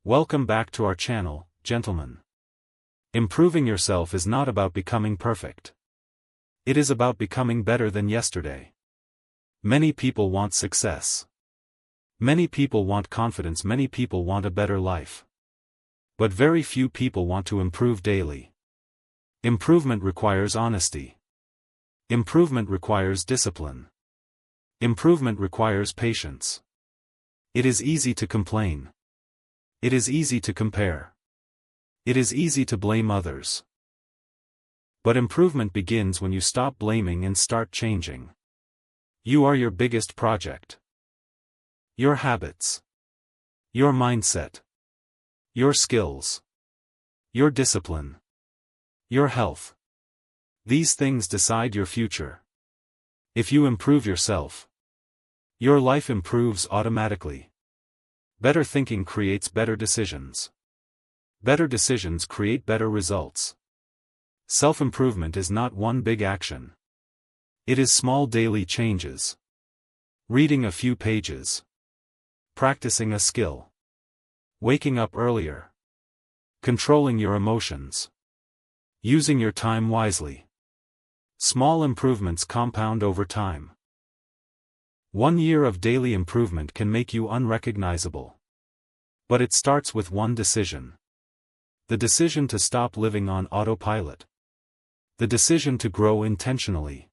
Welcome back to our channel, gentlemen. Improving yourself is not about becoming perfect. It is about becoming better than yesterday. Many people want success. Many people want confidence. Many people want a better life. But very few people want to improve daily. Improvement requires honesty. Improvement requires discipline. Improvement requires patience. It is easy to complain. It is easy to compare. It is easy to blame others. But improvement begins when you stop blaming and start changing. You are your biggest project. Your habits. Your mindset. Your skills. Your discipline. Your health. These things decide your future. If you improve yourself, your life improves automatically. Better thinking creates better decisions. Better decisions create better results. Self-improvement is not one big action. It is small daily changes. Reading a few pages. Practicing a skill. Waking up earlier. Controlling your emotions. Using your time wisely. Small improvements compound over time. 1 year of daily improvement can make you unrecognizable. But it starts with one decision. The decision to stop living on autopilot. The decision to grow intentionally.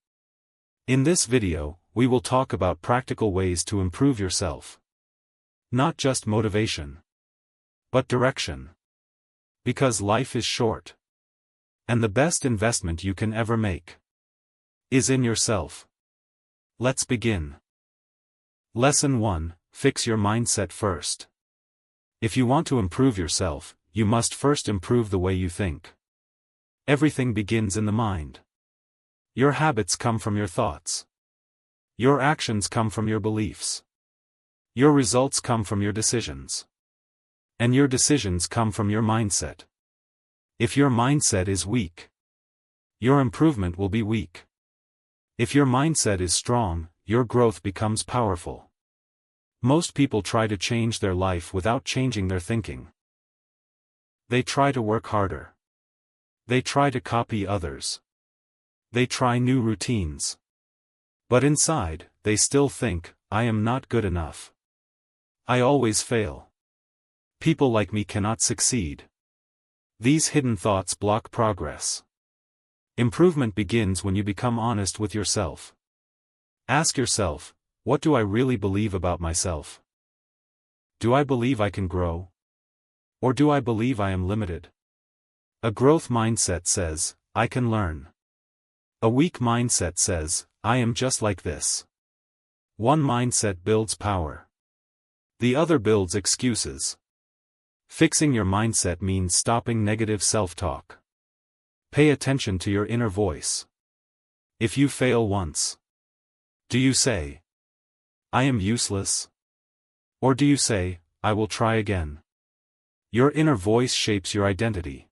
In this video, we will talk about practical ways to improve yourself. Not just motivation, but direction. Because life is short. And the best investment you can ever make is in yourself. Let's begin. Lesson 1: Fix your mindset first. If you want to improve yourself, you must first improve the way you think. Everything begins in the mind. Your habits come from your thoughts. Your actions come from your beliefs. Your results come from your decisions. And your decisions come from your mindset. If your mindset is weak, your improvement will be weak. If your mindset is strong, your growth becomes powerful. Most people try to change their life without changing their thinking. They try to work harder. They try to copy others. They try new routines. But inside, they still think, I am not good enough. I always fail. People like me cannot succeed. These hidden thoughts block progress. Improvement begins when you become honest with yourself. Ask yourself, what do I really believe about myself? Do I believe I can grow? Or do I believe I am limited? A growth mindset says, I can learn. A weak mindset says, I am just like this. One mindset builds power. The other builds excuses. Fixing your mindset means stopping negative self-talk. Pay attention to your inner voice. If you fail once, do you say, I am useless? Or do you say, I will try again? Your inner voice shapes your identity.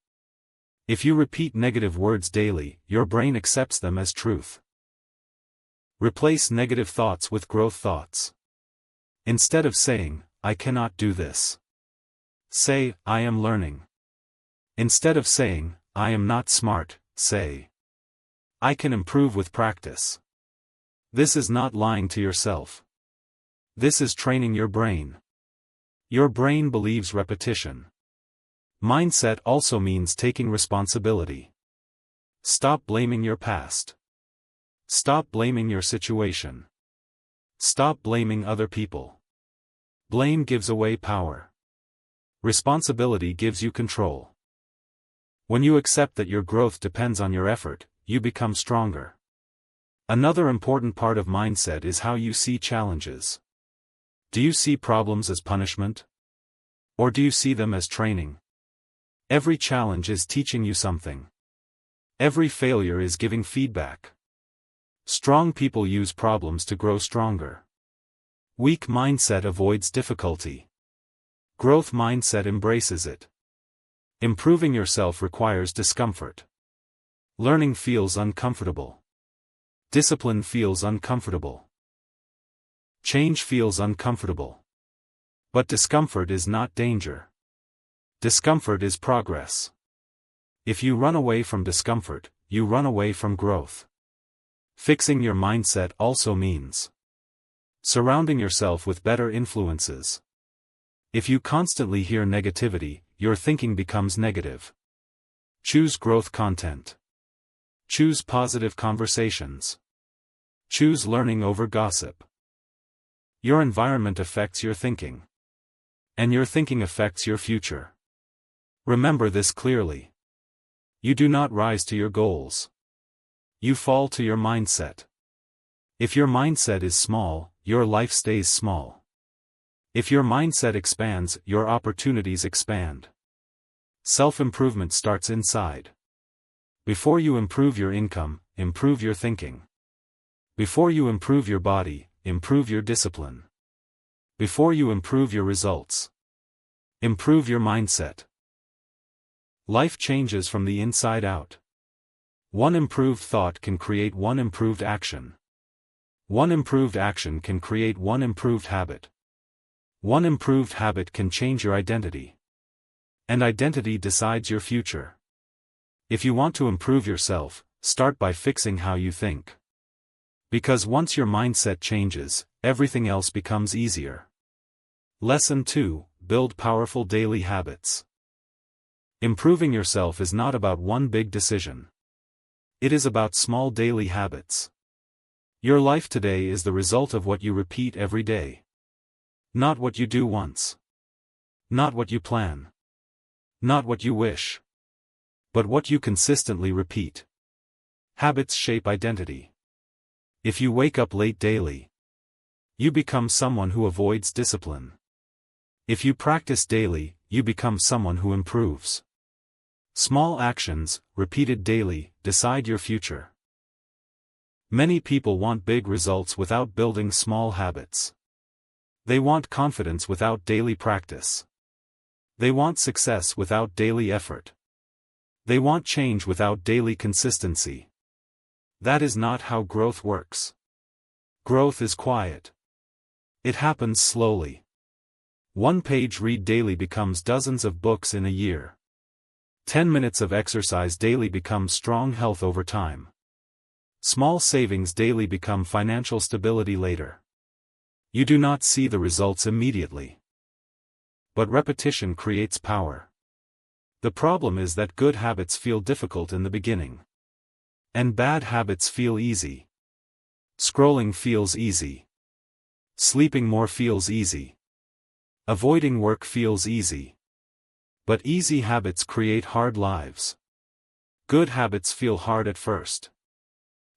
If you repeat negative words daily, your brain accepts them as truth. Replace negative thoughts with growth thoughts. Instead of saying, I cannot do this, say, I am learning. Instead of saying, I am not smart, say, I can improve with practice. This is not lying to yourself. This is training your brain. Your brain believes repetition. Mindset also means taking responsibility. Stop blaming your past. Stop blaming your situation. Stop blaming other people. Blame gives away power. Responsibility gives you control. When you accept that your growth depends on your effort, you become stronger. Another important part of mindset is how you see challenges. Do you see problems as punishment? Or do you see them as training? Every challenge is teaching you something. Every failure is giving feedback. Strong people use problems to grow stronger. Weak mindset avoids difficulty. Growth mindset embraces it. Improving yourself requires discomfort. Learning feels uncomfortable. Discipline feels uncomfortable. Change feels uncomfortable. But discomfort is not danger. Discomfort is progress. If you run away from discomfort, you run away from growth. Fixing your mindset also means surrounding yourself with better influences. If you constantly hear negativity, your thinking becomes negative. Choose growth content. Choose positive conversations. Choose learning over gossip. Your environment affects your thinking. And your thinking affects your future. Remember this clearly. You do not rise to your goals. You fall to your mindset. If your mindset is small, your life stays small. If your mindset expands, your opportunities expand. Self-improvement starts inside. Before you improve your income, improve your thinking. Before you improve your body, improve your discipline. Before you improve your results, improve your mindset. Life changes from the inside out. One improved thought can create one improved action. One improved action can create one improved habit. One improved habit can change your identity. And identity decides your future. If you want to improve yourself, start by fixing how you think. Because once your mindset changes, everything else becomes easier. Lesson 2: Build powerful daily habits. Improving yourself is not about one big decision. It is about small daily habits. Your life today is the result of what you repeat every day. Not what you do once. Not what you plan. Not what you wish. But what you consistently repeat. Habits shape identity. If you wake up late daily, you become someone who avoids discipline. If you practice daily, you become someone who improves. Small actions, repeated daily, decide your future. Many people want big results without building small habits. They want confidence without daily practice. They want success without daily effort. They want change without daily consistency. That is not how growth works. Growth is quiet. It happens slowly. One page read daily becomes dozens of books in a year. 10 minutes of exercise daily becomes strong health over time. Small savings daily become financial stability later. You do not see the results immediately. But repetition creates power. The problem is that good habits feel difficult in the beginning. And bad habits feel easy. Scrolling feels easy. Sleeping more feels easy. Avoiding work feels easy. But easy habits create hard lives. Good habits feel hard at first.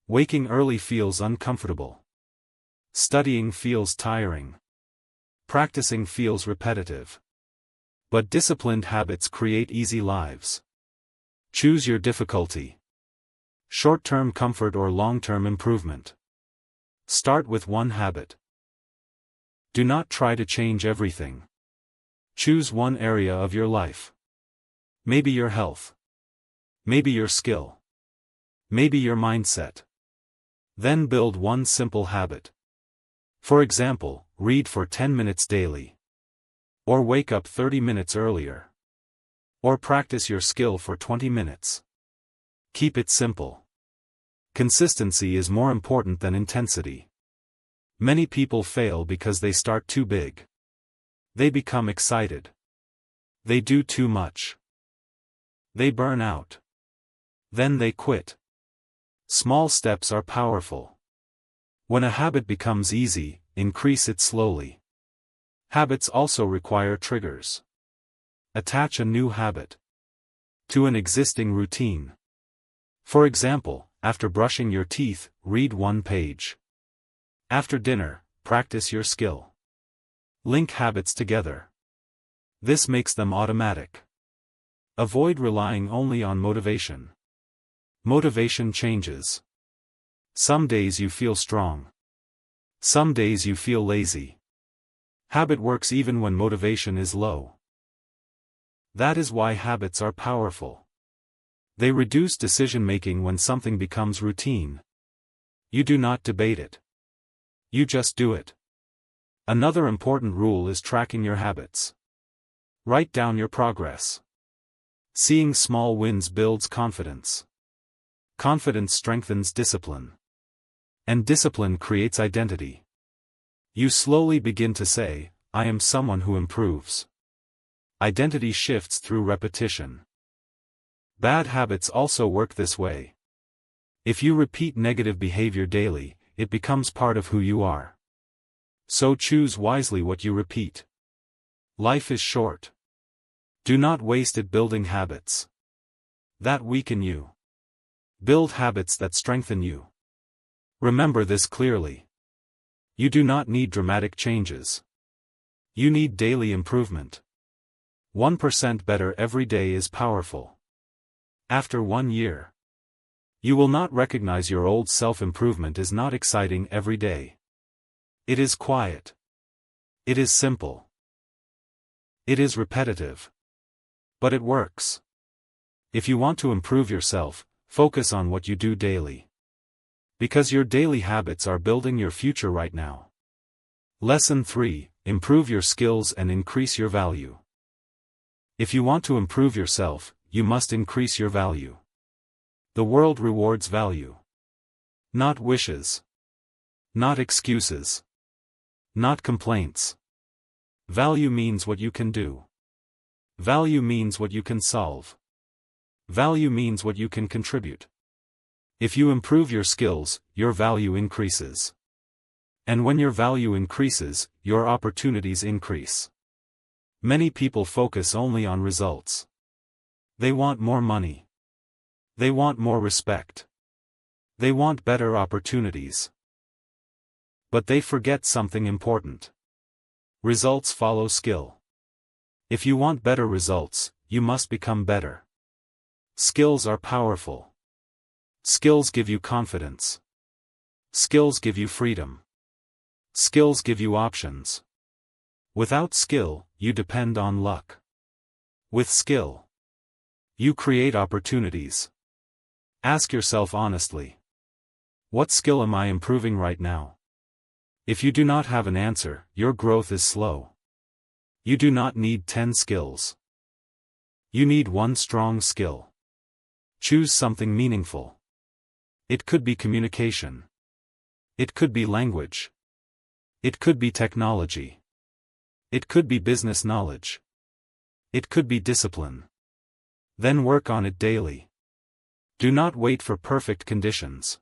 Waking early feels uncomfortable. Studying feels tiring. Practicing feels repetitive. But disciplined habits create easy lives. Choose your difficulty. Short-term comfort or long-term improvement. Start with one habit. Do not try to change everything. Choose one area of your life. Maybe your health. Maybe your skill. Maybe your mindset. Then build one simple habit. For example, read for 10 minutes daily. Or wake up 30 minutes earlier. Or practice your skill for 20 minutes. Keep it simple. Consistency is more important than intensity. Many people fail because they start too big. They become excited. They do too much. They burn out. Then they quit. Small steps are powerful. When a habit becomes easy, increase it slowly. Habits also require triggers. Attach a new habit to an existing routine. For example, after brushing your teeth, read one page. After dinner, practice your skill. Link habits together. This makes them automatic. Avoid relying only on motivation. Motivation changes. Some days you feel strong. Some days you feel lazy. Habit works even when motivation is low. That is why habits are powerful. They reduce decision-making when something becomes routine. You do not debate it. You just do it. Another important rule is tracking your habits. Write down your progress. Seeing small wins builds confidence. Confidence strengthens discipline. And discipline creates identity. You slowly begin to say, I am someone who improves. Identity shifts through repetition. Bad habits also work this way. If you repeat negative behavior daily, it becomes part of who you are. So choose wisely what you repeat. Life is short. Do not waste it building habits that weaken you. Build habits that strengthen you. Remember this clearly. You do not need dramatic changes. You need daily improvement. 1% better every day is powerful. After 1 year, you will not recognize your old self-improvement is not exciting every day. It is quiet. It is simple. It is repetitive. But it works. If you want to improve yourself, focus on what you do daily. Because your daily habits are building your future right now. Lesson 3: Improve your skills and increase your value. If you want to improve yourself, you must increase your value. The world rewards value. Not wishes. Not excuses. Not complaints. Value means what you can do. Value means what you can solve. Value means what you can contribute. If you improve your skills, your value increases. And when your value increases, your opportunities increase. Many people focus only on results. They want more money. They want more respect. They want better opportunities. But they forget something important. Results follow skill. If you want better results, you must become better. Skills are powerful. Skills give you confidence. Skills give you freedom. Skills give you options. Without skill, you depend on luck. With skill, you create opportunities. Ask yourself honestly. What skill am I improving right now? If you do not have an answer, your growth is slow. You do not need 10 skills. You need 1 strong skill. Choose something meaningful. It could be communication. It could be language. It could be technology. It could be business knowledge. It could be discipline. Then work on it daily. Do not wait for perfect conditions.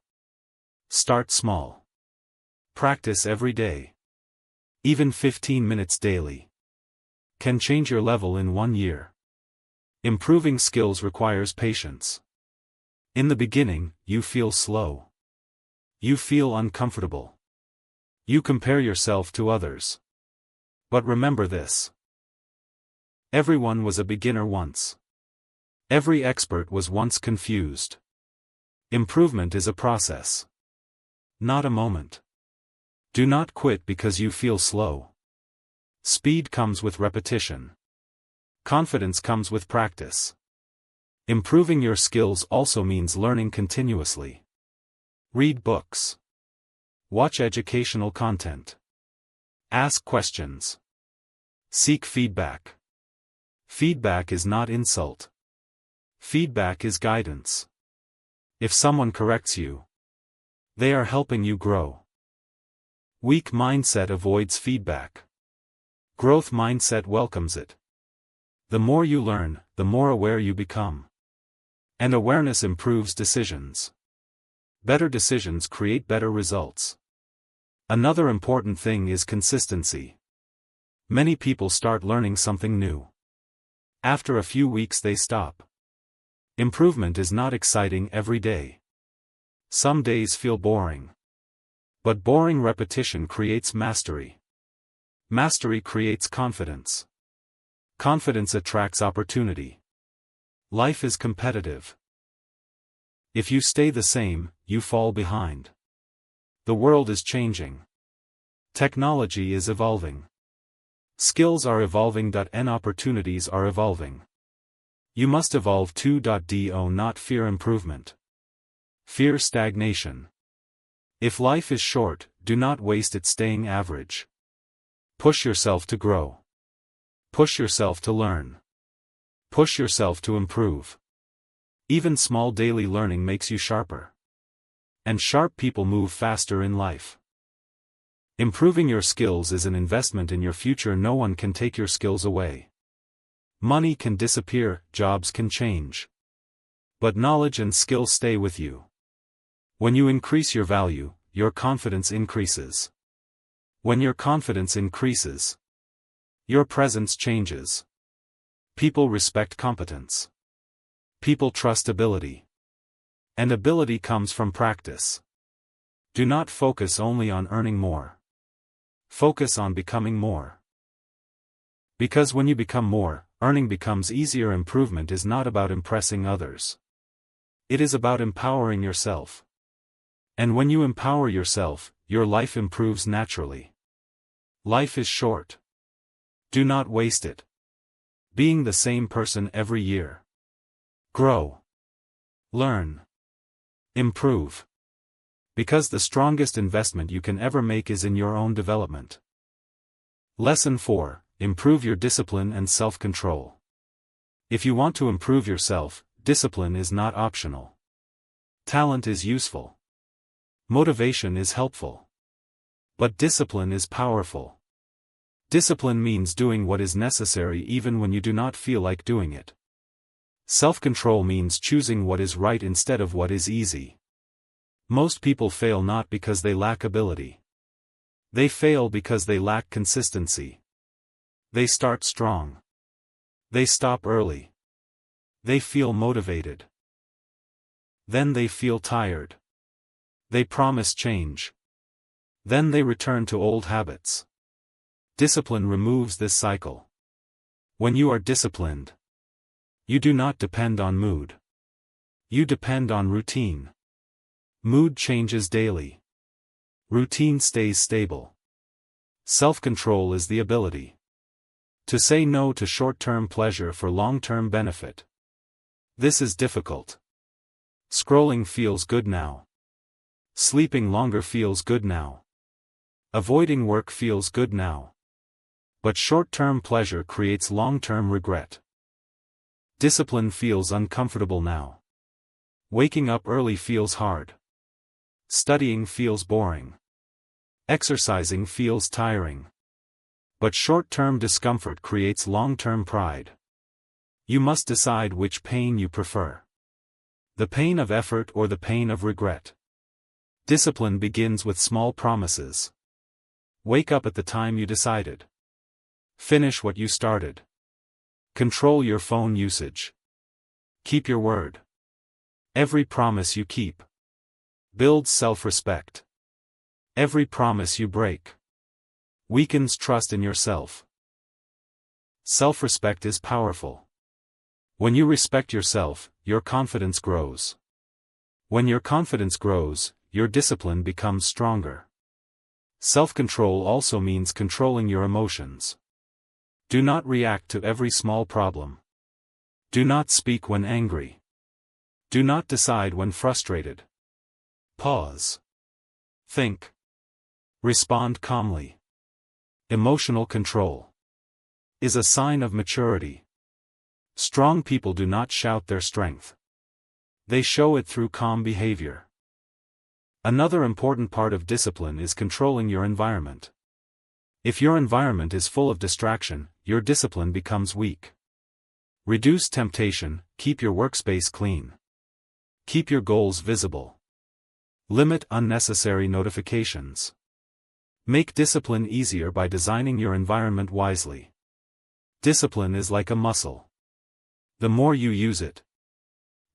Start small. Practice every day. Even 15 minutes daily can change your level in 1 year. Improving skills requires patience. In the beginning, you feel slow. You feel uncomfortable. You compare yourself to others. But remember this. Everyone was a beginner once. Every expert was once confused. Improvement is a process. Not a moment. Do not quit because you feel slow. Speed comes with repetition. Confidence comes with practice. Improving your skills also means learning continuously. Read books. Watch educational content. Ask questions. Seek feedback. Feedback is not insult. Feedback is guidance. If someone corrects you, they are helping you grow. Weak mindset avoids feedback. Growth mindset welcomes it. The more you learn, the more aware you become. And awareness improves decisions. Better decisions create better results. Another important thing is consistency. Many people start learning something new. After a few weeks they stop. Improvement is not exciting every day. Some days feel boring. But boring repetition creates mastery. Mastery creates confidence. Confidence attracts opportunity. Life is competitive. If you stay the same, you fall behind. The world is changing. Technology is evolving. Skills are evolving. And opportunities are evolving. You must evolve too. Do not fear improvement. Fear stagnation. If life is short, do not waste it staying average. Push yourself to grow. Push yourself to learn. Push yourself to improve. Even small daily learning makes you sharper. And sharp people move faster in life. Improving your skills is an investment in your future. No one can take your skills away. Money can disappear, jobs can change. But knowledge and skill stay with you. When you increase your value, your confidence increases. When your confidence increases, your presence changes. People respect competence. People trust ability. And ability comes from practice. Do not focus only on earning more. Focus on becoming more. Because when you become more, earning becomes easier. Improvement is not about impressing others. It is about empowering yourself. And when you empower yourself, your life improves naturally. Life is short. Do not waste it. Being the same person every year. Grow. Learn. Improve. Because the strongest investment you can ever make is in your own development. Lesson 4. Improve your discipline and self-control. If you want to improve yourself, discipline is not optional. Talent is useful. Motivation is helpful. But discipline is powerful. Discipline means doing what is necessary even when you do not feel like doing it. Self-control means choosing what is right instead of what is easy. Most people fail not because they lack ability. They fail because they lack consistency. They start strong. They stop early. They feel motivated. Then they feel tired. They promise change. Then they return to old habits. Discipline removes this cycle. When you are disciplined, you do not depend on mood. You depend on routine. Mood changes daily. Routine stays stable. Self-control is the ability to say no to short-term pleasure for long-term benefit. This is difficult. Scrolling feels good now. Sleeping longer feels good now. Avoiding work feels good now. But short-term pleasure creates long-term regret. Discipline feels uncomfortable now. Waking up early feels hard. Studying feels boring. Exercising feels tiring. But short-term discomfort creates long-term pride. You must decide which pain you prefer. The pain of effort or the pain of regret. Discipline begins with small promises. Wake up at the time you decided. Finish what you started. Control your phone usage. Keep your word. Every promise you keep builds self-respect. Every promise you break weakens trust in yourself. Self-respect is powerful. When you respect yourself, your confidence grows. When your confidence grows, your discipline becomes stronger. Self-control also means controlling your emotions. Do not react to every small problem. Do not speak when angry. Do not decide when frustrated. Pause. Think. Respond calmly. Emotional control is a sign of maturity. Strong people do not shout their strength. They show it through calm behavior. Another important part of discipline is controlling your environment. If your environment is full of distraction, your discipline becomes weak. Reduce temptation, keep your workspace clean. Keep your goals visible. Limit unnecessary notifications. Make discipline easier by designing your environment wisely. Discipline is like a muscle. The more you use it,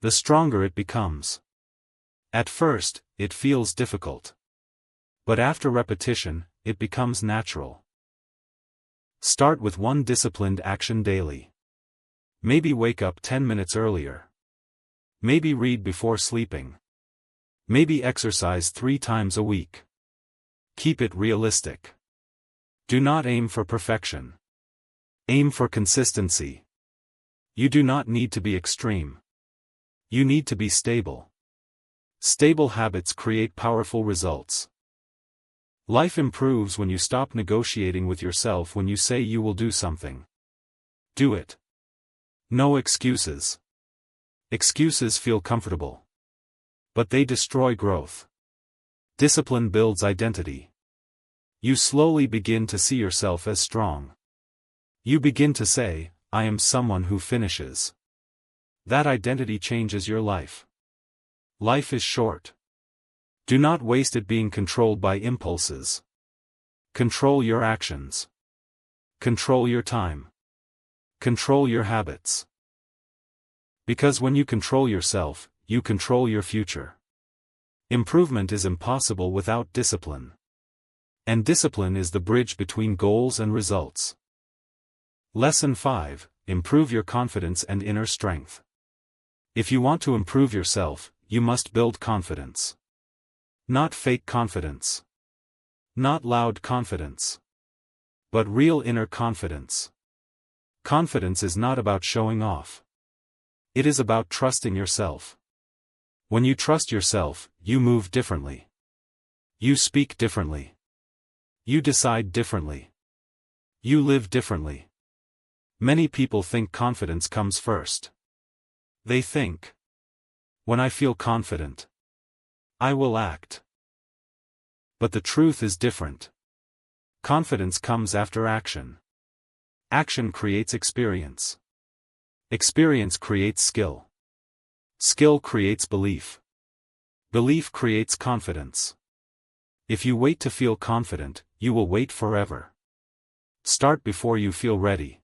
the stronger it becomes. At first, it feels difficult. But after repetition, it becomes natural. Start with one disciplined action daily. Maybe wake up 10 minutes earlier. Maybe read before sleeping. Maybe exercise 3 times a week. Keep it realistic. Do not aim for perfection. Aim for consistency. You do not need to be extreme. You need to be stable. Stable habits create powerful results. Life improves when you stop negotiating with yourself when you say you will do something. Do it. No excuses. Excuses feel comfortable, but they destroy growth. Discipline builds identity. You slowly begin to see yourself as strong. You begin to say, I am someone who finishes. That identity changes your life. Life is short. Do not waste it being controlled by impulses. Control your actions. Control your time. Control your habits. Because when you control yourself, you control your future. Improvement is impossible without discipline. And discipline is the bridge between goals and results. Lesson 5. Improve your confidence and inner strength. If you want to improve yourself, you must build confidence. Not fake confidence. Not loud confidence. But real inner confidence. Confidence is not about showing off. It is about trusting yourself. When you trust yourself, you move differently. You speak differently. You decide differently. You live differently. Many people think confidence comes first. They think, when I feel confident, I will act. But the truth is different. Confidence comes after action. Action creates experience. Experience creates skill. Skill creates belief. Belief creates confidence. If you wait to feel confident, you will wait forever. Start before you feel ready.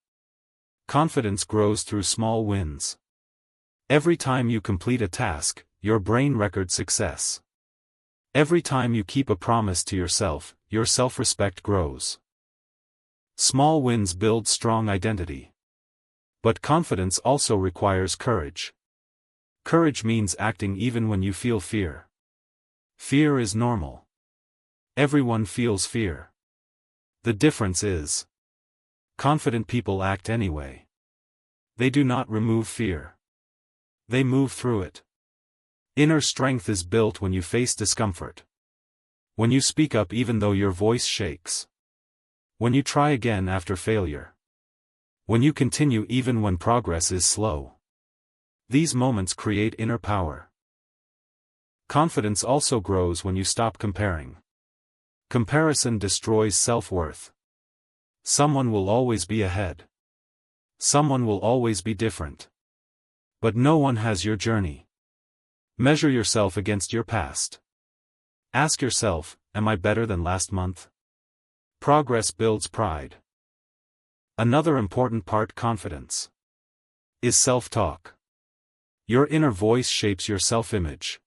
Confidence grows through small wins. Every time you complete a task, your brain records success. Every time you keep a promise to yourself, your self-respect grows. Small wins build strong identity. But confidence also requires courage. Courage means acting even when you feel fear. Fear is normal. Everyone feels fear. The difference is, confident people act anyway. They do not remove fear. They move through it. Inner strength is built when you face discomfort. When you speak up even though your voice shakes. When you try again after failure. When you continue even when progress is slow. These moments create inner power. Confidence also grows when you stop comparing. Comparison destroys self-worth. Someone will always be ahead. Someone will always be different. But no one has your journey. Measure yourself against your past. Ask yourself, am I better than last month? Progress builds pride. Another important part, confidence, is self-talk. Your inner voice shapes your self-image.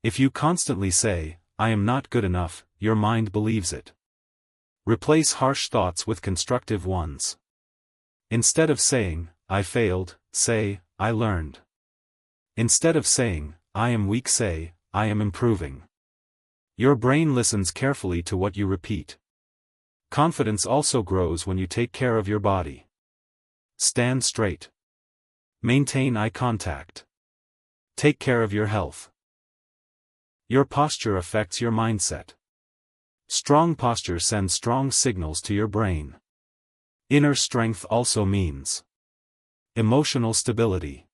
If you constantly say, I am not good enough, your mind believes it. Replace harsh thoughts with constructive ones. Instead of saying, I failed, say, I learned. Instead of saying, I am weak, say, I am improving. Your brain listens carefully to what you repeat. Confidence also grows when you take care of your body. Stand straight. Maintain eye contact. Take care of your health. Your posture affects your mindset. Strong posture sends strong signals to your brain. Inner strength also means emotional stability.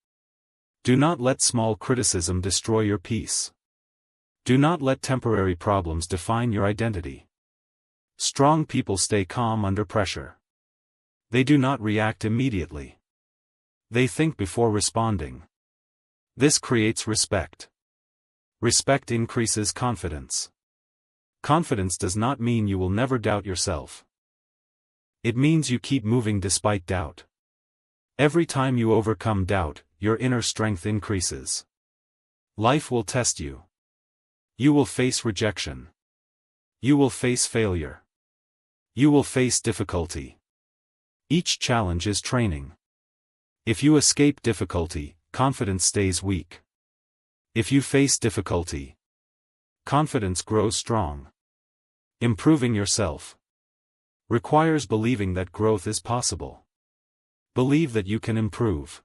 Do not let small criticism destroy your peace. Do not let temporary problems define your identity. Strong people stay calm under pressure. They do not react immediately. They think before responding. This creates respect. Respect increases confidence. Confidence does not mean you will never doubt yourself. It means you keep moving despite doubt. Every time you overcome doubt, your inner strength increases. Life will test you. You will face rejection. You will face failure. You will face difficulty. Each challenge is training. If you escape difficulty, confidence stays weak. If you face difficulty, confidence grows strong. Improving yourself requires believing that growth is possible. Believe that you can improve.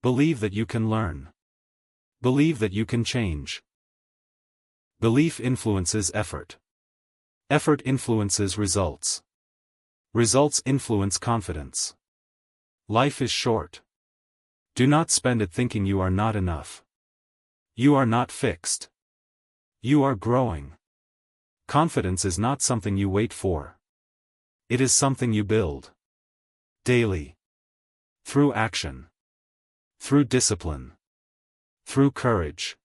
Believe that you can learn. Believe that you can change. Belief influences effort. Effort influences results. Results influence confidence. Life is short. Do not spend it thinking you are not enough. You are not fixed. You are growing. Confidence is not something you wait for. It is something you build. Daily. Through action. Through discipline. Through courage.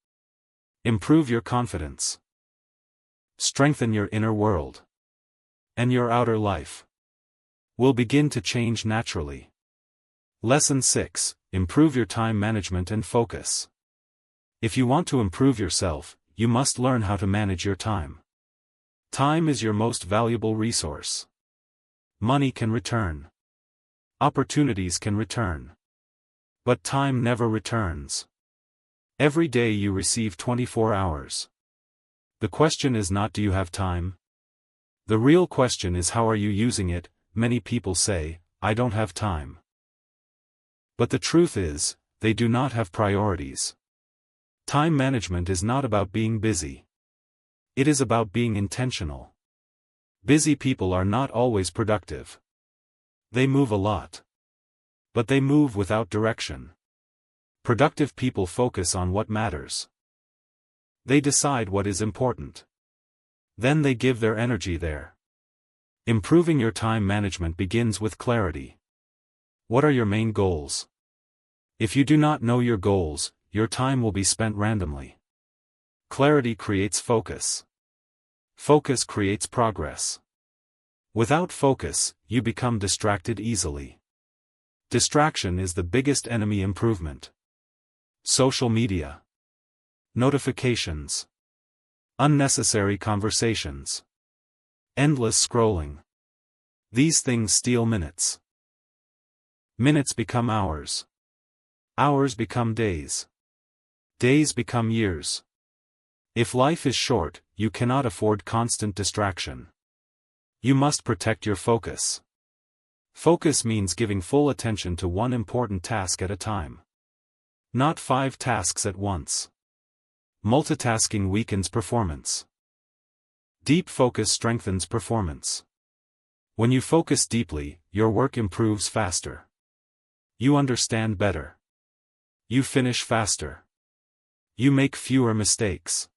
Improve your confidence. Strengthen your inner world. And your outer life will begin to change naturally. Lesson 6. Improve your time management and focus. If you want to improve yourself, you must learn how to manage your time. Time is your most valuable resource. Money can return. Opportunities can return. But time never returns. Every day you receive 24 hours. The question is not do you have time? The real question is how are you using it. Many people say, I don't have time. But the truth is, they do not have priorities. Time management is not about being busy. It is about being intentional. Busy people are not always productive. They move a lot. But they move without direction. Productive people focus on what matters. They decide what is important. Then they give their energy there. Improving your time management begins with clarity. What are your main goals? If you do not know your goals, your time will be spent randomly. Clarity creates focus. Focus creates progress. Without focus, you become distracted easily. Distraction is the biggest enemy improvement. Social media. Notifications. Unnecessary conversations. Endless scrolling. These things steal minutes. Minutes become hours. Hours become days. Days become years. If life is short, you cannot afford constant distraction. You must protect your focus. Focus means giving full attention to one important task at a time. Not 5 tasks at once. Multitasking weakens performance. Deep focus strengthens performance. When you focus deeply, your work improves faster. You understand better. You finish faster. You make fewer mistakes.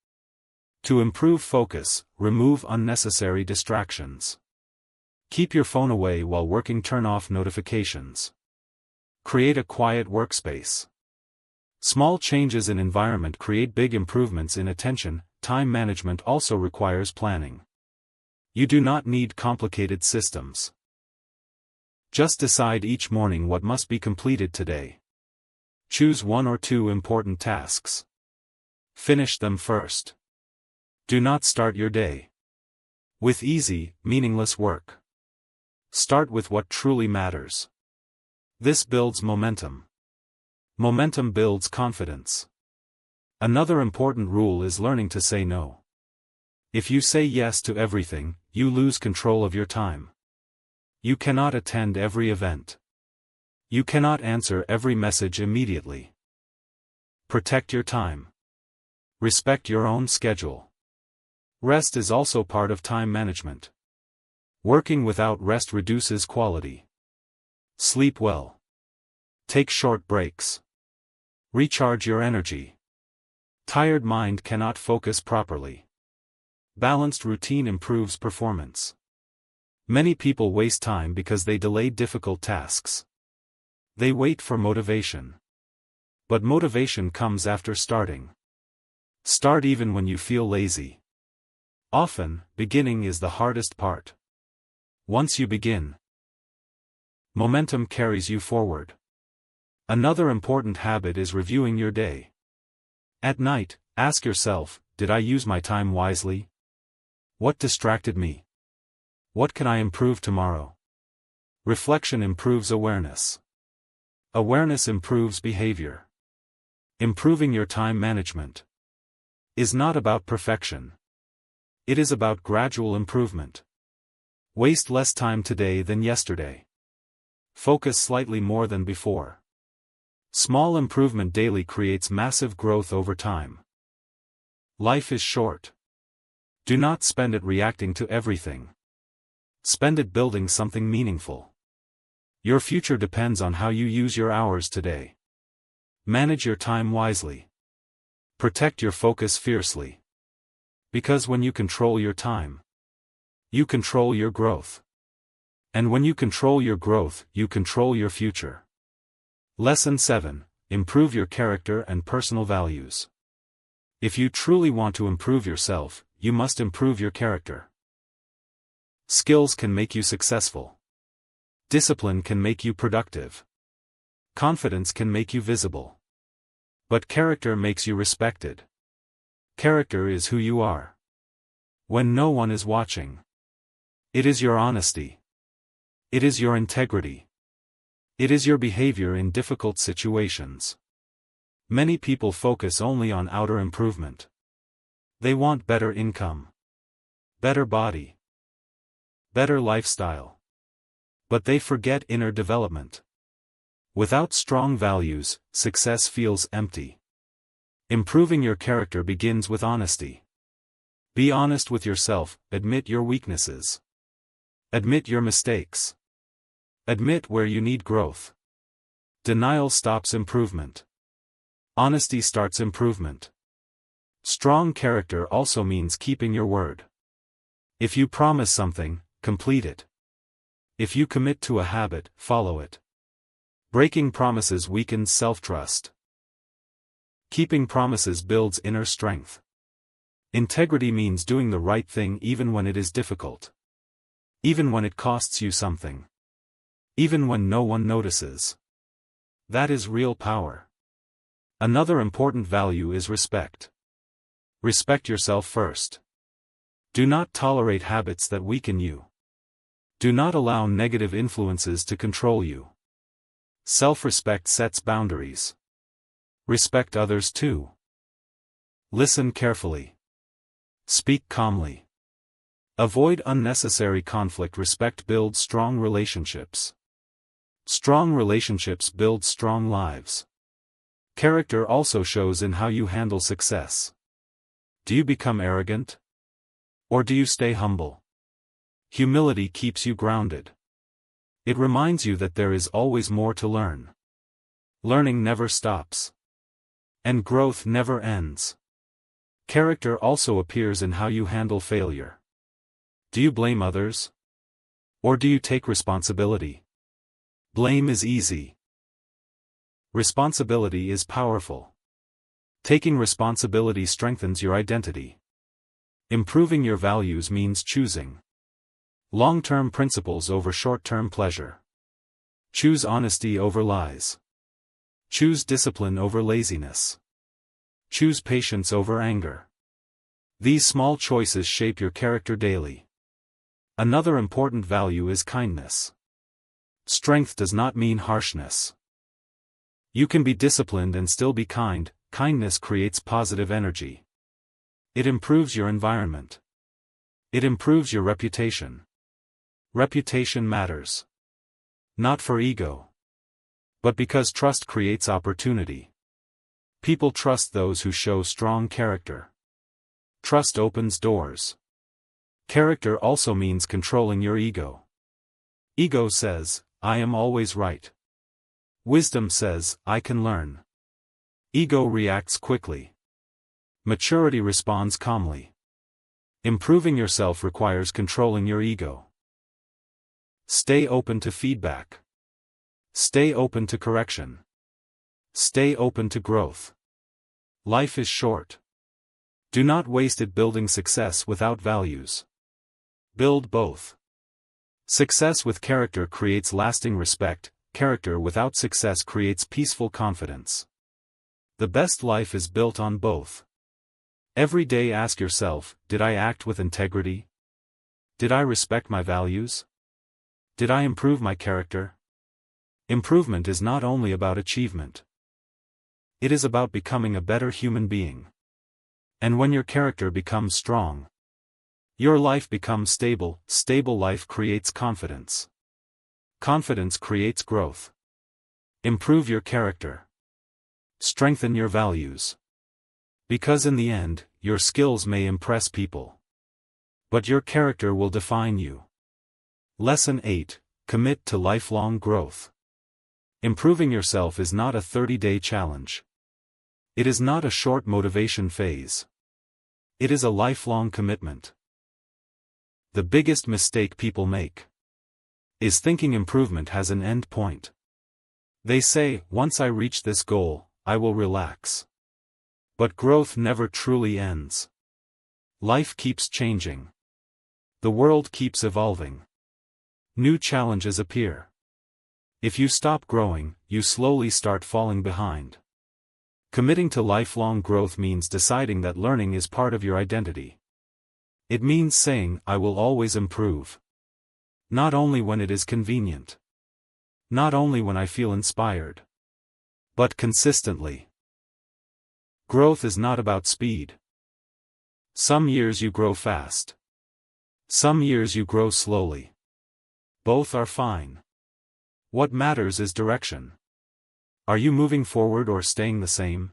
To improve focus, remove unnecessary distractions. Keep your phone away while working. Turn off notifications. Create a quiet workspace. Small changes in environment create big improvements in attention. Time management also requires planning. You do not need complicated systems. Just decide each morning what must be completed today. Choose 1 or 2 important tasks. Finish them first. Do not start your day with easy, meaningless work. Start with what truly matters. This builds momentum. Momentum builds confidence. Another important rule is learning to say no. If you say yes to everything, you lose control of your time. You cannot attend every event. You cannot answer every message immediately. Protect your time. Respect your own schedule. Rest is also part of time management. Working without rest reduces quality. Sleep well. Take short breaks. Recharge your energy. Tired mind cannot focus properly. Balanced routine improves performance. Many people waste time because they delay difficult tasks. They wait for motivation. But motivation comes after starting. Start even when you feel lazy. Often, beginning is the hardest part. Once you begin, momentum carries you forward. Another important habit is reviewing your day. At night, ask yourself, did I use my time wisely? What distracted me? What can I improve tomorrow? Reflection improves awareness. Awareness improves behavior. Improving your time management is not about perfection. It is about gradual improvement. Waste less time today than yesterday. Focus slightly more than before. Small improvement daily creates massive growth over time. Life is short. Do not spend it reacting to everything. Spend it building something meaningful. Your future depends on how you use your hours today. Manage your time wisely. Protect your focus fiercely. Because when you control your time, you control your growth. And when you control your growth, you control your future. Lesson 7. Improve your character and personal values. If you truly want to improve yourself, you must improve your character. Skills can make you successful. Discipline can make you productive. Confidence can make you visible. But character makes you respected. Character is who you are when no one is watching. It is your honesty. It is your integrity. It is your behavior in difficult situations. Many people focus only on outer improvement. They want better income, better body, better lifestyle. But they forget inner development. Without strong values, success feels empty. Improving your character begins with honesty. Be honest with yourself, admit your weaknesses. Admit your mistakes. Admit where you need growth. Denial stops improvement. Honesty starts improvement. Strong character also means keeping your word. If you promise something, complete it. If you commit to a habit, follow it. Breaking promises weakens self-trust. Keeping promises builds inner strength. Integrity means doing the right thing even when it is difficult. Even when it costs you something. Even when no one notices. That is real power. Another important value is respect. Respect yourself first. Do not tolerate habits that weaken you. Do not allow negative influences to control you. Self-respect sets boundaries. Respect others too. Listen carefully. Speak calmly. Avoid unnecessary conflict. Respect builds strong relationships. Strong relationships build strong lives. Character also shows in how you handle success. Do you become arrogant? Or do you stay humble? Humility keeps you grounded. It reminds you that there is always more to learn. Learning never stops. And growth never ends. Character also appears in how you handle failure. Do you blame others? Or do you take responsibility? Blame is easy. Responsibility is powerful. Taking responsibility strengthens your identity. Improving your values means choosing long-term principles over short-term pleasure. Choose honesty over lies. Choose discipline over laziness. Choose patience over anger. These small choices shape your character daily. Another important value is kindness. Strength does not mean harshness. You can be disciplined and still be kind. Kindness creates positive energy. It improves your environment. It improves your reputation. Reputation matters. Not for ego, but because trust creates opportunity. People trust those who show strong character. Trust opens doors. Character also means controlling your ego. Ego says, I am always right. Wisdom says, I can learn. Ego reacts quickly. Maturity responds calmly. Improving yourself requires controlling your ego. Stay open to feedback. Stay open to correction. Stay open to growth. Life is short. Do not waste it building success without values. Build both. Success with character creates lasting respect. Character without success creates peaceful confidence. The best life is built on both. Every day ask yourself, did I act with integrity? Did I respect my values? Did I improve my character? Improvement is not only about achievement. It is about becoming a better human being. And when your character becomes strong, your life becomes stable. Stable life creates confidence. Confidence creates growth. Improve your character. Strengthen your values. Because in the end, your skills may impress people, but your character will define you. Lesson 8. commit to lifelong growth. Improving yourself is not a 30-day challenge. It is not a short motivation phase. It is a lifelong commitment. The biggest mistake people make is thinking improvement has an end point. They say, once I reach this goal, I will relax. But growth never truly ends. Life keeps changing. The world keeps evolving. New challenges appear. If you stop growing, you slowly start falling behind. Committing to lifelong growth means deciding that learning is part of your identity. It means saying, I will always improve. Not only when it is convenient. Not only when I feel inspired. But consistently. Growth is not about speed. Some years you grow fast. Some years you grow slowly. Both are fine. What matters is direction. Are you moving forward or staying the same?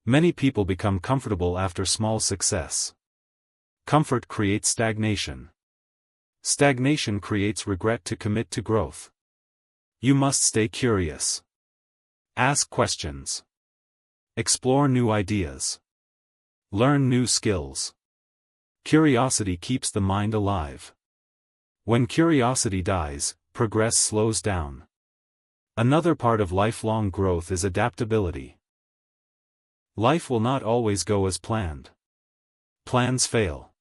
Many people become comfortable after small success. Comfort creates stagnation. Stagnation creates regret to commit to growth. You must stay curious. Ask questions. Explore new ideas. Learn new skills. Curiosity keeps the mind alive. When curiosity dies, progress slows down. Another part of lifelong growth is adaptability. Life will not always go as planned. Plans fail.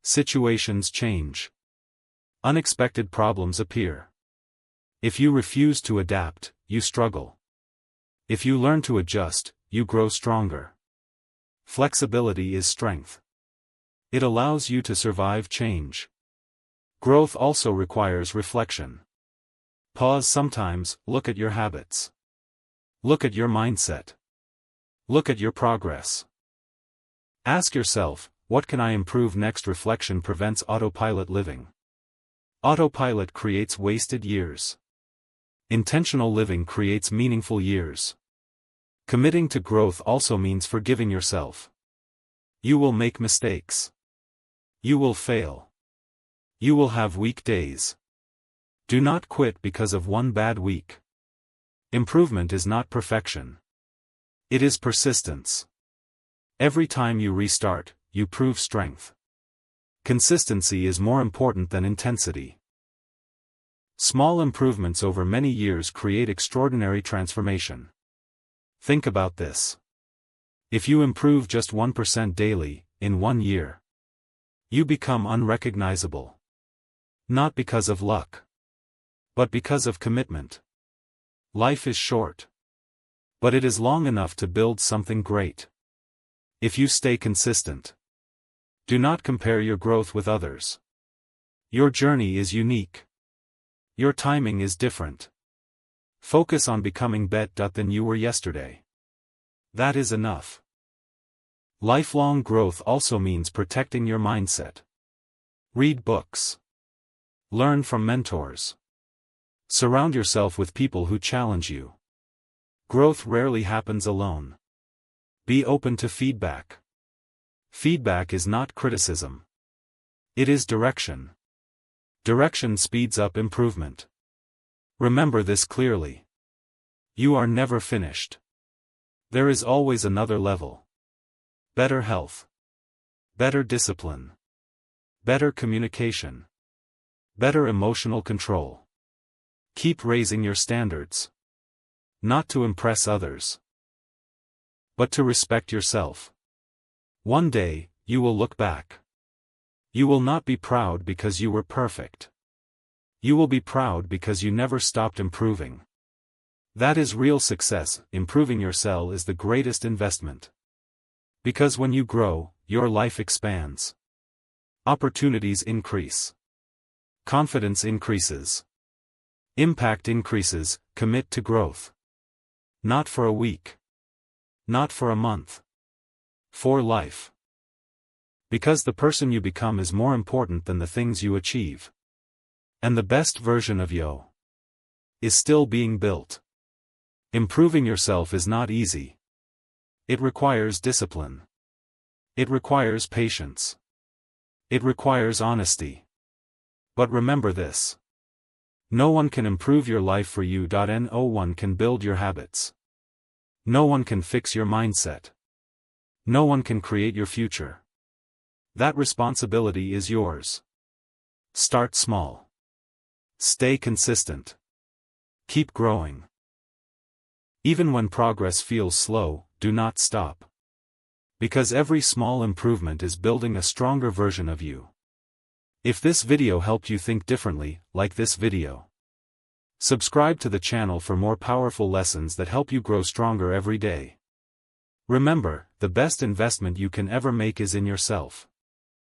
Situations change. Unexpected problems appear. If you refuse to adapt, you struggle. If you learn to adjust, you grow stronger. Flexibility is strength. It allows you to survive change. Growth also requires reflection. Pause sometimes, look at your habits. Look at your mindset. Look at your progress. Ask yourself, what can I improve next? Reflection prevents autopilot living. Autopilot creates wasted years. Intentional living creates meaningful years. Committing to growth also means forgiving yourself. You will make mistakes. You will fail. You will have weak days. Do not quit because of one bad week. Improvement is not perfection. It is persistence. Every time you restart, you prove strength. Consistency is more important than intensity. Small improvements over many years create extraordinary transformation. Think about this. If you improve just 1% daily, in 1 year, you become unrecognizable. Not because of luck, but because of commitment. Life is short, but it is long enough to build something great. If you stay consistent, do not compare your growth with others. Your journey is unique. Your timing is different. Focus on becoming better than you were yesterday. That is enough. Lifelong growth also means protecting your mindset. Read books. Learn from mentors. Surround yourself with people who challenge you. Growth rarely happens alone. Be open to feedback. Feedback is not criticism. It is direction. Direction speeds up improvement. Remember this clearly. You are never finished. There is always another level. Better health. Better discipline. Better communication. Better emotional control. Keep raising your standards. Not to impress others, but to respect yourself. One day, you will look back. You will not be proud because you were perfect. You will be proud because you never stopped improving. That is real success. Improving yourself is the greatest investment. Because when you grow, your life expands. Opportunities increase. Confidence increases. Impact increases. Commit to growth. Not for a week. Not for a month. For life. Because the person you become is more important than the things you achieve. And the best version of you is still being built. Improving yourself is not easy. It requires discipline. It requires patience. It requires honesty. But remember this. No one can improve your life for you. No one can build your habits. No one can fix your mindset. No one can create your future. That responsibility is yours. Start small. Stay consistent. Keep growing. Even when progress feels slow, do not stop. Because every small improvement is building a stronger version of you. If this video helped you think differently, like this video. Subscribe to the channel for more powerful lessons that help you grow stronger every day. Remember, the best investment you can ever make is in yourself.